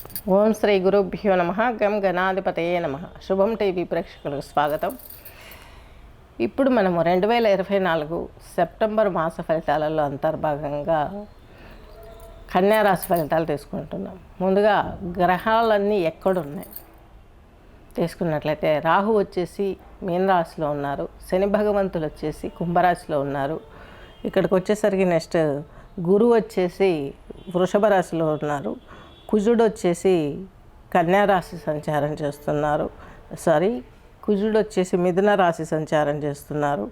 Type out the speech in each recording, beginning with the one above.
ఓం శ్రీ గురుభ్యో నమ. గం గణాధిపతయే నమ. శుభం టీవీ ప్రేక్షకులకు స్వాగతం. ఇప్పుడు మనము 2024 సెప్టెంబర్ మాస ఫలితాలలో అంతర్భాగంగా కన్యారాశి ఫలితాలు తీసుకుంటున్నాం. ముందుగా గ్రహాలన్నీ ఎక్కడున్నాయి తీసుకున్నట్లయితే రాహు వచ్చేసి మీనరాశిలో ఉన్నారు, శని భగవంతులు వచ్చేసి కుంభరాశిలో ఉన్నారు. ఇక్కడికి వచ్చేసరికి నెక్స్ట్ గురువు వచ్చేసి వృషభ రాశిలో ఉన్నారు, కుజుడు వచ్చేసి కన్యారాశి సంచారం చేస్తున్నారు, కుజుడు వచ్చేసి మిథున రాశి సంచారం చేస్తున్నారు,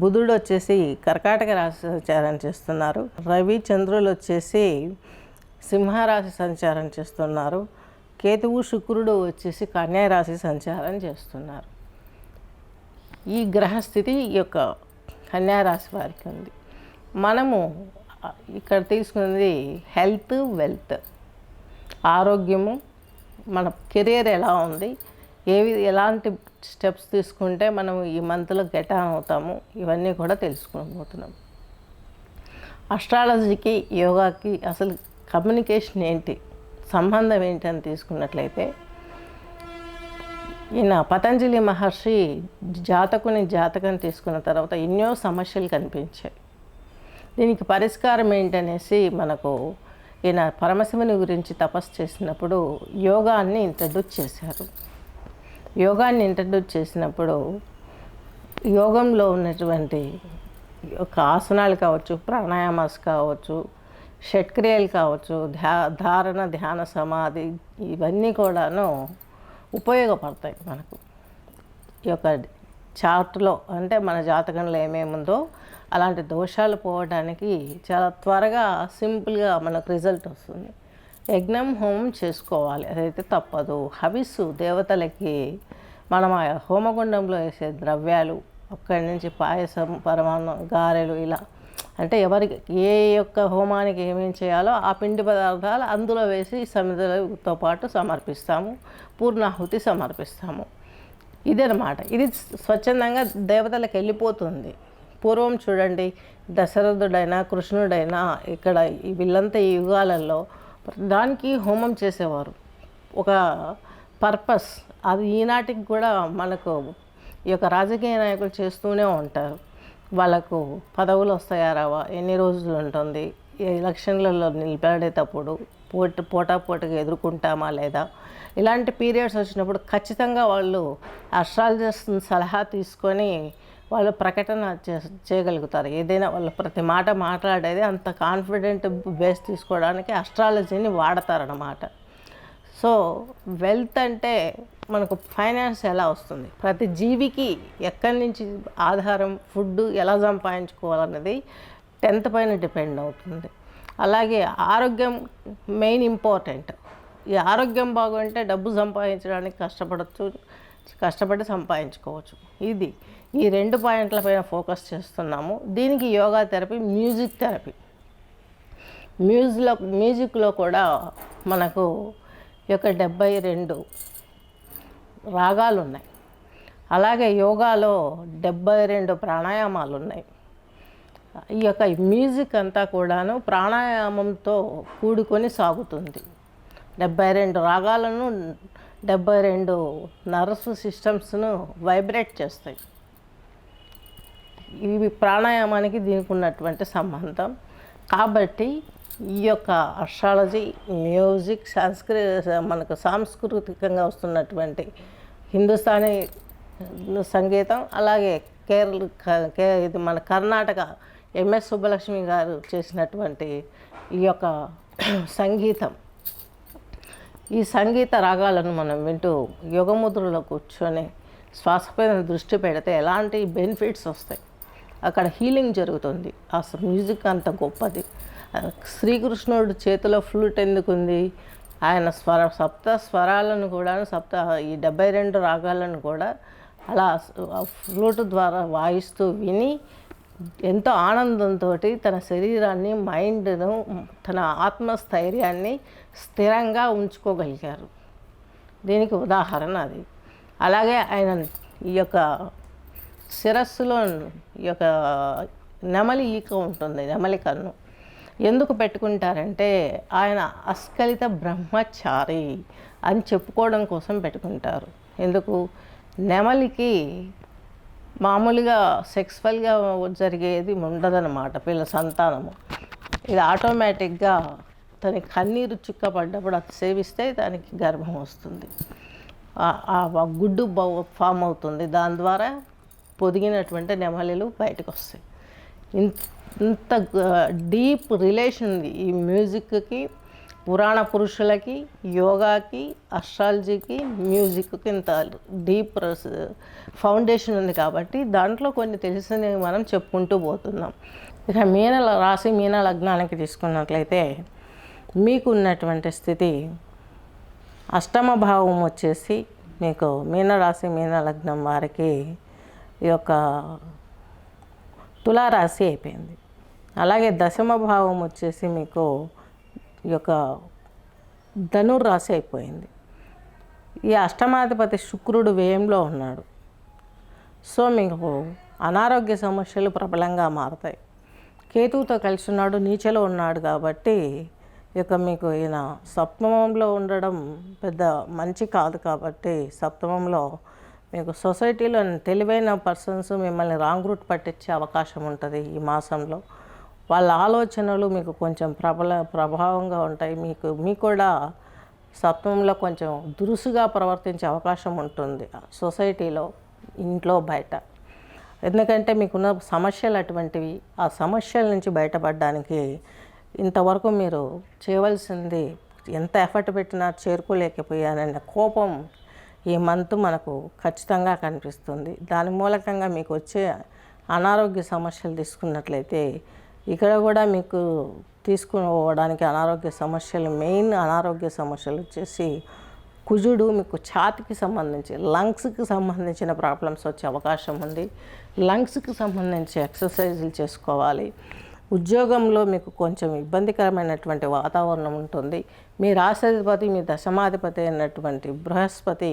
బుధుడు వచ్చేసి కర్కాటక రాశి సంచారం చేస్తున్నారు, రవి చంద్రులు వచ్చేసి సింహరాశి సంచారం చేస్తున్నారు, కేతువు శుక్రుడు వచ్చేసి కన్యారాశి సంచారం చేస్తున్నారు. ఈ గ్రహస్థితి ఈ యొక్క కన్యారాశి వారికి ఉంది. మనము ఇక్కడ తీసుకున్నది హెల్త్, వెల్త్, ఆరోగ్యము, మన కెరీర్ ఎలా ఉంది, ఎలాంటి స్టెప్స్ తీసుకుంటే మనం ఈ మంత్లో గెట్ ఆన్ అవుతాము, ఇవన్నీ కూడా తెలుసుకోబోతున్నాం. అస్ట్రాలజీకి యోగాకి అసలు కమ్యూనికేషన్ ఏంటి, సంబంధం ఏంటి అని తీసుకున్నట్లయితే, ఈయన పతంజలి మహర్షి జాతకం తీసుకున్న తర్వాత ఎన్నో సమస్యలు కనిపించాయి. దీనికి పరిష్కారం ఏంటనేసి మనకు ఈయన పరమశివుని గురించి తపస్సు చేసినప్పుడు యోగాన్ని ఇంట్రడ్యూస్ చేశారు. యోగాన్ని ఇంట్రడ్యూస్ చేసినప్పుడు యోగంలో ఉన్నటువంటి ఒక ఆసనాలు కావచ్చు, ప్రాణాయామాస్ కావచ్చు, షట్క్రియలు కావచ్చు, ధారణ, ధ్యాన, సమాధి, ఇవన్నీ కూడాను ఉపయోగపడతాయి మనకు. ఈ యొక్క చార్ట్లో అంటే మన జాతకంలో ఏమేముందో అలాంటి దోషాలు పోవడానికి చాలా త్వరగా సింపుల్గా మనకు రిజల్ట్ వస్తుంది. యజ్ఞం, హోమం చేసుకోవాలి, అదైతే తప్పదు. హవిస్సు దేవతలకి మనం ఆ హోమగుండంలో వేసే ద్రవ్యాలు, అక్కడి నుంచి పాయసం, పరమాన్నం, గారెలు, ఇలా అంటే ఎవరికి ఏ యొక్క హోమానికి ఏమేమి చేయాలో ఆ పిండి పదార్థాలు అందులో వేసి సమిధలతో పాటు సమర్పిస్తాము, పూర్ణాహుతి సమర్పిస్తాము. ఇదనమాట. ఇది స్వచ్ఛందంగా దేవతలకు వెళ్ళిపోతుంది. పూర్వం చూడండి, దశరథుడైనా కృష్ణుడైనా ఇక్కడ వీళ్ళంతా ఈ యుగాలలో దానికి హోమం చేసేవారు. ఒక పర్పస్ అది ఈనాటికి కూడా మనకు ఈ యొక్క రాజకీయ నాయకులు చేస్తూనే ఉంటారు. వాళ్ళకు పదవులు వస్తాయా రావా, ఎన్ని రోజులు ఉంటుంది, ఎలక్షన్లలో నిలబడేటప్పుడు పోటాపోటీగా ఎదుర్కొంటామా లేదా, ఇలాంటి పీరియడ్స్ వచ్చినప్పుడు ఖచ్చితంగా వాళ్ళు అస్ట్రాలజిస్ట్ సలహా తీసుకొని వాళ్ళు ప్రకటన చేయగలుగుతారు. ఏదైనా వాళ్ళు ప్రతి మాట మాట్లాడేది అంత కాన్ఫిడెంట్ బేస్ తీసుకోవడానికి అస్ట్రాలజీని వాడతారన్నమాట. సో వెల్త్ అంటే మనకు ఫైనాన్స్ ఎలా వస్తుంది, ప్రతి జీవికి ఎక్కడి నుంచి ఆధారం, ఫుడ్ ఎలా సంపాదించుకోవాలన్నది 10th పైన డిపెండ్ అవుతుంది. అలాగే ఆరోగ్యం మెయిన్ ఇంపార్టెంట్. ఈ ఆరోగ్యం బాగుంటే డబ్బు సంపాదించడానికి కష్టపడి సంపాదించుకోవచ్చు. ఈ 2 పాయింట్లపైన ఫోకస్ చేస్తున్నాము. దీనికి యోగా థెరపీ, మ్యూజిక్ థెరపీ. మ్యూజిక్లో కూడా మనకు ఈ యొక్క 72 రాగాలు ఉన్నాయి. అలాగే యోగాలో 72 ప్రాణాయామాలు ఉన్నాయి. ఈ యొక్క మ్యూజిక్ అంతా కూడాను ప్రాణాయామంతో కూడుకొని సాగుతుంది. 72 రాగాలను, 72 నర్వస్ సిస్టమ్స్ను వైబ్రేట్ చేస్తాయి. ఇవి ప్రాణాయామానికి దీనికి ఉన్నటువంటి సంబంధం. కాబట్టి ఈ యొక్క అస్ట్రాలజీ, మ్యూజిక్, మనకు సాంస్కృతికంగా వస్తున్నటువంటి హిందుస్థానీ సంగీతం, అలాగే ఇది మన కర్ణాటక ఎంఎస్ సుబ్బలక్ష్మి గారు చేసినటువంటి ఈ యొక్క సంగీతం, ఈ సంగీత రాగాలను మనం వింటూ యోగముద్రలో కూర్చొని శ్వాసపైన దృష్టి పెడితే ఎలాంటి బెనిఫిట్స్ వస్తాయి, అక్కడ హీలింగ్ జరుగుతుంది. ఆ మ్యూజిక్ అంత గొప్పది. శ్రీకృష్ణుడు చేతిలో ఫ్లూట్ ఎందుకుంది, ఆయన సప్త స్వరాలను కూడా ఈ 72 రాగాలను కూడా అలా ఫ్లూట్ ద్వారా వాయిస్తూ విని ఎంతో ఆనందంతో తన శరీరాన్ని, మైండ్ను, తన ఆత్మస్థైర్యాన్ని స్థిరంగా ఉంచుకోగలిగారు. దీనికి ఉదాహరణ అది. అలాగే ఆయన ఈ యొక్క శిరస్సులో ఈ యొక్క నెమలి ఈక ఉంటుంది, నెమలి కన్ను, ఎందుకు పెట్టుకుంటారంటే ఆయన అస్ఖలిత బ్రహ్మచారి అని చెప్పుకోవడం కోసం పెట్టుకుంటారు. ఎందుకు? నెమలికి మామూలుగా సెక్స్వల్గా జరిగేది ఉండదన్నమాట పిల్ల సంతానము. ఇది ఆటోమేటిక్గా తన కన్నీరు చుక్క పడ్డప్పుడు అది సేవిస్తే దానికి గర్భం వస్తుంది, ఆ గుడ్డు ఫామ్ అవుతుంది, దాని ద్వారా పొదిగినటువంటి నెమలిలు బయటకు వస్తాయి. ఇంత డీప్ రిలేషన్ ఉంది ఈ మ్యూజిక్కి, పురాణ పురుషులకి, యోగాకి, అస్ట్రాలజీకి, మ్యూజిక్కి ఇంత డీప్ ఫౌండేషన్ ఉంది. కాబట్టి దాంట్లో కొన్ని తెలిసినవి మనం చెప్పుకుంటూ పోతున్నాం. ఇక రాశి మీన లగ్నానికి తీసుకున్నట్లయితే మీకు ఉన్నటువంటి స్థితి అష్టమ భావం వచ్చేసి మీకు మీనరాశి మీన లగ్నం వారికి ఈ యొక్క తులారాశి అయిపోయింది. అలాగే దశమ భావం వచ్చేసి మీకు ఈ యొక్క ధనుర్రాశి అయిపోయింది. ఈ అష్టమాధిపతి శుక్రుడు వ్యయంలో ఉన్నాడు. సో మీకు అనారోగ్య సమస్యలు ప్రబలంగా మారుతాయి. కేతువుతో కలిసి ఉన్నాడు, నీచలో ఉన్నాడు. కాబట్టి ఇక మీకు ఈయన సప్తమంలో ఉండడం పెద్ద మంచి కాదు. కాబట్టి సప్తమంలో మీకు సొసైటీలో తెలివైన పర్సన్స్ మిమ్మల్ని రాంగ్ రూట్ పట్టించే అవకాశం ఉంటుంది ఈ మాసంలో. వాళ్ళ ఆలోచనలు మీకు కొంచెం ప్రభావంగా ఉంటాయి. మీకు కూడా సప్తమంలో కొంచెం దురుసుగా ప్రవర్తించే అవకాశం ఉంటుంది సొసైటీలో, ఇంట్లో, బయట. ఎందుకంటే మీకున్న సమస్యలు అటువంటివి. ఆ సమస్యల నుంచి బయటపడడానికి ఇంతవరకు మీరు చేయవలసింది ఎంత ఎఫర్ట్ పెట్టినా చేరుకోలేకపోయానన్న కోపం ఈ మంత్ మనకు ఖచ్చితంగా కనిపిస్తుంది. దాని మూలకంగా మీకు వచ్చే అనారోగ్య సమస్యలు తీసుకున్నట్లయితే ఇక్కడ కూడా మీకు తీసుకుపోవడానికి అనారోగ్య సమస్యలు, మెయిన్ అనారోగ్య సమస్యలు వచ్చేసి కుజుడు మీకు ఛాతికి సంబంధించి, లంగ్స్కి సంబంధించిన ప్రాబ్లమ్స్ వచ్చే అవకాశం ఉంది. లంగ్స్కి సంబంధించి ఎక్సర్సైజులు చేసుకోవాలి. ఉద్యోగంలో మీకు కొంచెం ఇబ్బందికరమైనటువంటి వాతావరణం ఉంటుంది. మీ రాశాధిపతి, మీ దశమాధిపతి అయినటువంటి బృహస్పతి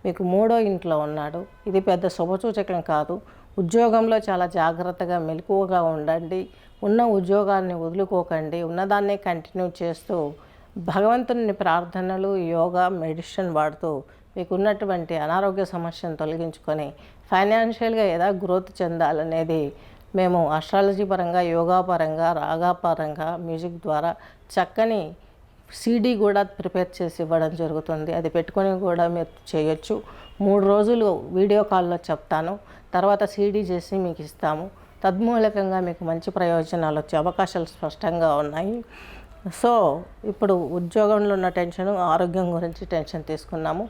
మీకు 3వ ఇంట్లో ఉన్నాడు. ఇది పెద్ద శుభసూచకం కాదు. ఉద్యోగంలో చాలా జాగ్రత్తగా మెలకువగా ఉండండి. ఉన్న ఉద్యోగాన్ని వదులుకోకండి. ఉన్నదాన్నే కంటిన్యూ చేస్తూ భగవంతుని ప్రార్థనలు, యోగా, మెడిసిన్ వాడుతూ మీకు ఉన్నటువంటి అనారోగ్య సమస్యను తొలగించుకొని ఫైనాన్షియల్గా ఎలా గ్రోత్ చెందాలనేది మేము అస్ట్రాలజీ పరంగా, యోగా పరంగా, రాగా పరంగా, మ్యూజిక్ ద్వారా చక్కని సీడీ కూడా ప్రిపేర్ చేసి ఇవ్వడం జరుగుతుంది. అది పెట్టుకొని కూడా మీరు చేయొచ్చు. 3 రోజులు వీడియో కాల్లో చెప్తాను, తర్వాత సీడీ చేసి మీకు ఇస్తాము. తద్మూలకంగా మీకు మంచి ప్రయోజనాలు వచ్చే అవకాశాలు స్పష్టంగా ఉన్నాయి. సో ఇప్పుడు ఉద్యోగంలో ఉన్న టెన్షన్, ఆరోగ్యం గురించి టెన్షన్ తీసుకున్నాము.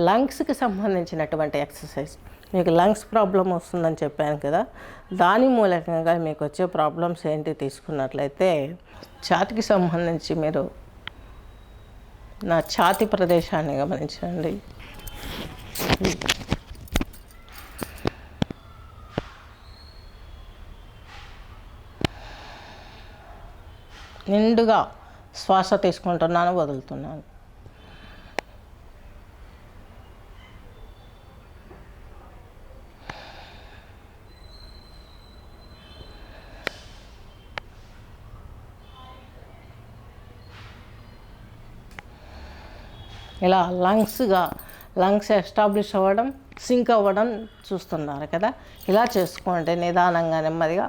లంగ్స్కి సంబంధించినటువంటి ఎక్సర్సైజ్, మీకు లంగ్స్ ప్రాబ్లం వస్తుందని చెప్పాను కదా, దాని మూలకంగా మీకు వచ్చే ప్రాబ్లమ్స్ ఏంటి తీసుకున్నట్లయితే ఛాతికి సంబంధించి మీరు నా ఛాతి ప్రదేశాన్ని గమనించండి. నిండుగా శ్వాస తీసుకుంటున్నాను, వదులుతున్నాను. ఇలా లంగ్స్ ఎస్టాబ్లిష్ అవ్వడం, సింక్ అవ్వడం చూస్తున్నారు కదా. ఇలా చేసుకోండి నిదానంగా, నెమ్మదిగా.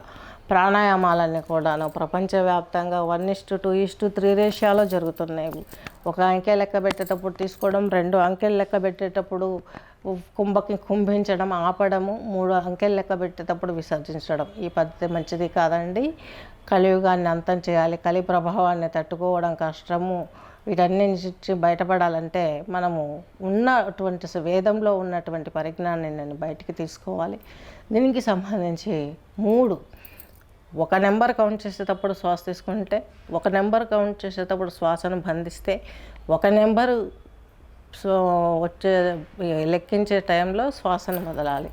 ప్రాణాయామాలన్నీ కూడాను ప్రపంచవ్యాప్తంగా 1:2:3 రేషియోలో జరుగుతున్నాయి. ఒక అంకె లెక్క పెట్టేటప్పుడు తీసుకోవడం, 2 అంకెలు లెక్క పెట్టేటప్పుడు కుంభించడం, ఆపడము, 3 అంకెలు లెక్క పెట్టేటప్పుడు విసర్జించడం. ఈ పద్ధతి మంచిది కాదండి. కలియుగాన్ని అంతం చేయాలి. కలి ప్రభావాన్ని తట్టుకోవడం కష్టము. వీటన్నింటి బయటపడాలంటే మనము ఉన్నటువంటి వేదంలో ఉన్నటువంటి పరిజ్ఞానాన్ని నేను బయటికి తీసుకోవాలి. దీనికి సంబంధించి 3 ఒక నెంబర్ కౌంట్ చేసేటప్పుడు శ్వాస తీసుకుంటే, ఒక నెంబర్ కౌంట్ చేసేటప్పుడు శ్వాసను బంధిస్తే, ఒక నెంబరు లెక్కించే టైంలో శ్వాసను వదలాలి.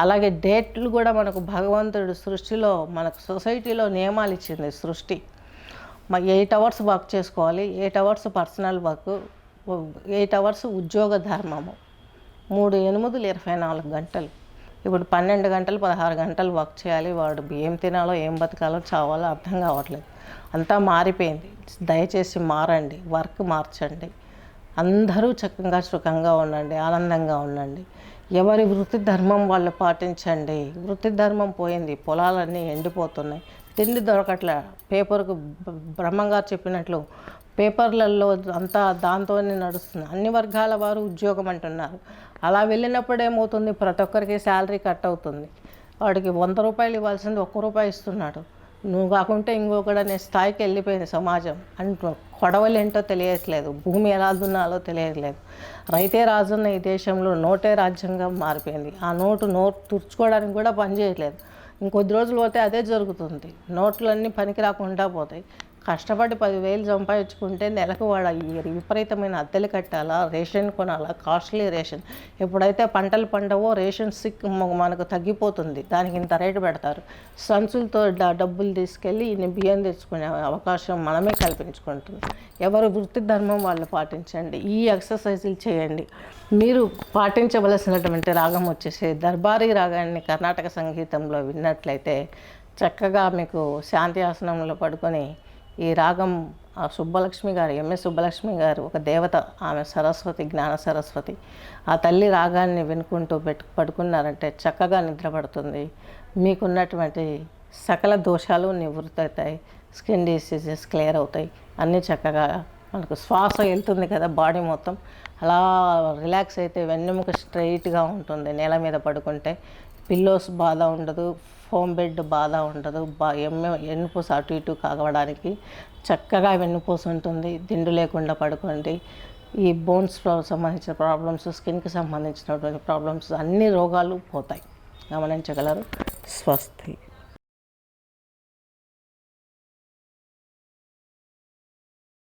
అలాగే డేట్లు కూడా మనకు భగవంతుడు సృష్టిలో, మనకు సొసైటీలో నియమాలు ఇచ్చింది సృష్టి. 8 అవర్స్ వర్క్ చేసుకోవాలి, 8 అవర్స్ పర్సనల్ వర్క్, 8 అవర్స్ ఉద్యోగ ధర్మము, 3 8 24 గంటలు. ఇప్పుడు 12 గంటలు 16 గంటలు వర్క్ చేయాలి. వాడు ఏం తినాలో, ఏం బతకాలో, చావాలో అర్థం కావట్లేదు. అంతా మారిపోయింది. దయచేసి మారండి, వర్క్ మార్చండి. అందరూ చక్కగా సుఖంగా ఉండండి, ఆనందంగా ఉండండి. ఎవరి వృత్తి ధర్మం వాళ్ళు పాటించండి. వృత్తి ధర్మం పోయింది, పొలాలన్నీ ఎండిపోతున్నాయి, తిండి దొరకట్లే. పేపర్కు బ్రహ్మంగారు చెప్పినట్లు పేపర్లలో అంతా దాంతోనే నడుస్తుంది. అన్ని వర్గాల వారు ఉద్యోగం అంటున్నారు. అలా వెళ్ళినప్పుడు ఏమవుతుంది, ప్రతి ఒక్కరికి శాలరీ కట్ అవుతుంది. వాడికి 100 రూపాయలు ఇవ్వాల్సింది ₹1 ఇస్తున్నాడు. నువ్వు కాకుంటే ఇంకొకడనే స్థాయికి వెళ్ళిపోయింది సమాజం. అంటూ కొడవలు ఏంటో తెలియట్లేదు, భూమి ఎలా దున్నాలో తెలియట్లేదు. రైతే రాజున్న ఈ దేశంలో నోటే రాజ్యంగా మారిపోయింది. ఆ నోటు తుడుచుకోవడానికి కూడా పనిచేయట్లేదు. ఇంకొద్ది రోజులు పోతే అదే జరుగుతుంది. నోట్లన్నీ పనికి రాకుండా పోతాయి. కష్టపడి 10,000 సంపాదించుకుంటే నెలకు వాడు విపరీతమైన అద్దెలు కట్టాలా, రేషన్ కొనాలా, కాస్ట్లీ రేషన్. ఎప్పుడైతే పంటలు పండవో రేషన్ మనకు తగ్గిపోతుంది, దానికి ఇంత రేటు పెడతారు. సంచులతో డబ్బులు తీసుకెళ్ళి ఇన్ని బియ్యం తెచ్చుకునే అవకాశం మనమే కల్పించుకుంటుంది. ఎవరు వృత్తి ధర్మం వాళ్ళు పాటించండి, ఈ ఎక్సర్సైజులు చేయండి. మీరు పాటించవలసినటువంటి రాగం వచ్చేసి దర్బారీ రాగాన్ని కర్ణాటక సంగీతంలో విన్నట్లయితే చక్కగా మీకు శాంతి ఆసనంలో పడుకొని ఈ రాగం సుబ్బలక్ష్మి గారు, ఎంఎస్ సుబ్బలక్ష్మి గారు ఒక దేవత, ఆమె సరస్వతి, జ్ఞాన సరస్వతి. ఆ తల్లి రాగాన్ని వినుకుంటూ పడుకున్నారంటే చక్కగా నిద్రపడుతుంది. మీకున్నటువంటి సకల దోషాలు నివృత్తి అవుతాయి, స్కిన్ డిసీజెస్ క్లియర్ అవుతాయి. అన్నీ చక్కగా మనకు శ్వాస వెళ్తుంది కదా బాడీ మొత్తం, అలా రిలాక్స్ అయితే వెన్నెముక స్ట్రైట్గా ఉంటుంది. నేల మీద పడుకుంటే పిల్లోస్ బాధ ఉండదు, ఫోమ్ బెడ్ బాధ ఉండదు. వెన్నుపూస అటు ఇటు కాగడానికి చక్కగా వెన్నుపూస ఉంటుంది. దిండు లేకుండా పడుకోండి. ఈ బోన్స్ సంబంధించిన ప్రాబ్లమ్స్, స్కిన్కి సంబంధించినటువంటి ప్రాబ్లమ్స్, అన్ని రోగాలు పోతాయి. గమనించగలరు. స్వస్తి.